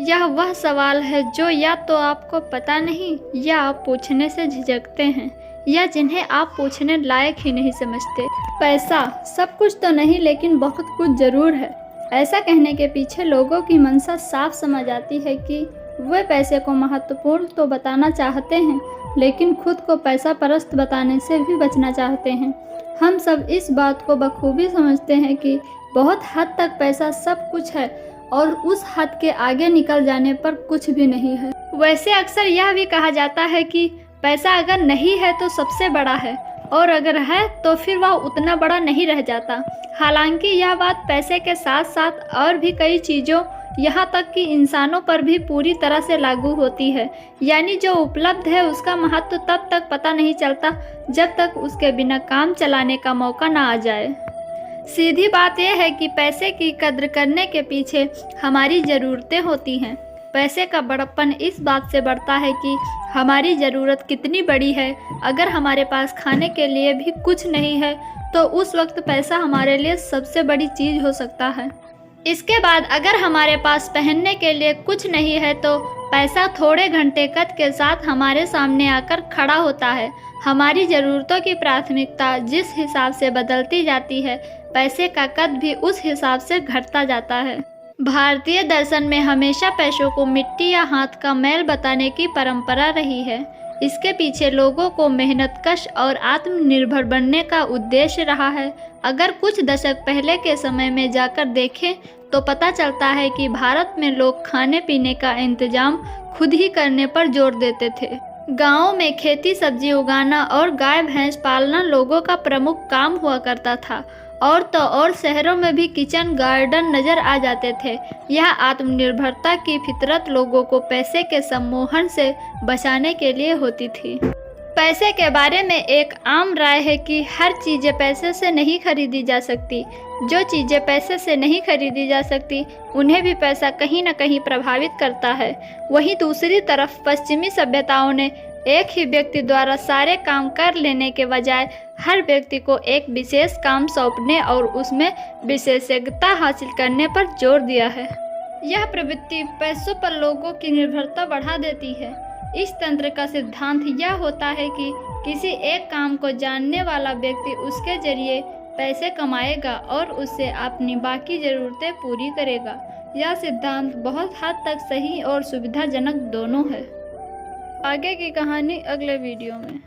यह वह सवाल है जो या तो आपको पता नहीं या आप पूछने से झिझकते हैं या जिन्हें आप पूछने लायक ही नहीं समझते। पैसा सब कुछ तो नहीं लेकिन बहुत कुछ ज़रूर है। ऐसा कहने के पीछे लोगों की मंशा साफ समझ आती है कि वे पैसे को महत्वपूर्ण तो बताना चाहते हैं लेकिन खुद को पैसा परस्त बताने से भी बचना चाहते हैं। हम सब इस बात को बखूबी समझते हैं कि बहुत हद तक पैसा सब कुछ है और उस हद के आगे निकल जाने पर कुछ भी नहीं है। वैसे अक्सर यह भी कहा जाता है कि पैसा अगर नहीं है तो सबसे बड़ा है और अगर है तो फिर वह उतना बड़ा नहीं रह जाता। हालांकि यह बात पैसे के साथ साथ और भी कई चीज़ों यहाँ तक कि इंसानों पर भी पूरी तरह से लागू होती है। यानी जो उपलब्ध है उसका महत्व तब तक पता नहीं चलता जब तक उसके बिना काम चलाने का मौका ना आ जाए। सीधी बात यह है कि पैसे की कद्र करने के पीछे हमारी ज़रूरतें होती हैं। पैसे का बड़प्पन इस बात से बढ़ता है कि हमारी ज़रूरत कितनी बड़ी है। अगर हमारे पास खाने के लिए भी कुछ नहीं है तो उस वक्त पैसा हमारे लिए सबसे बड़ी चीज़ हो सकता है। इसके बाद अगर हमारे पास पहनने के लिए कुछ नहीं है तो पैसा थोड़े घंटे कद के साथ हमारे सामने आकर खड़ा होता है। हमारी ज़रूरतों की प्राथमिकता जिस हिसाब से बदलती जाती है पैसे का कद भी उस हिसाब से घटता जाता है। भारतीय दर्शन में हमेशा पैसों को मिट्टी या हाथ का मैल बताने की परंपरा रही है। इसके पीछे लोगों को मेहनतकश और आत्मनिर्भर बनने का उद्देश्य रहा है। अगर कुछ दशक पहले के समय में जाकर देखें तो पता चलता है कि भारत में लोग खाने पीने का इंतजाम खुद ही करने पर जोर देते थे। गाँवों में खेती सब्जी उगाना और गाय भैंस पालना लोगों का प्रमुख काम हुआ करता था। और तो और शहरों में भी किचन गार्डन नज़र आ जाते थे। यह आत्मनिर्भरता की फितरत लोगों को पैसे के सम्मोहन से बचाने के लिए होती थी। पैसे के बारे में एक आम राय है कि हर चीज़ें पैसे से नहीं खरीदी जा सकती। जो चीज़ें पैसे से नहीं खरीदी जा सकती उन्हें भी पैसा कहीं न कहीं प्रभावित करता है। वहीं दूसरी तरफ पश्चिमी सभ्यताओं ने एक ही व्यक्ति द्वारा सारे काम कर लेने के बजाय हर व्यक्ति को एक विशेष काम सौंपने और उसमें विशेषज्ञता हासिल करने पर जोर दिया है। यह प्रवृत्ति पैसों पर लोगों की निर्भरता बढ़ा देती है। इस तंत्र का सिद्धांत यह होता है कि किसी एक काम को जानने वाला व्यक्ति उसके जरिए पैसे कमाएगा और उससे अपनी बाकी ज़रूरतें पूरी करेगा। यह सिद्धांत बहुत हद तक सही और सुविधाजनक दोनों है। आगे की कहानी अगले वीडियो में।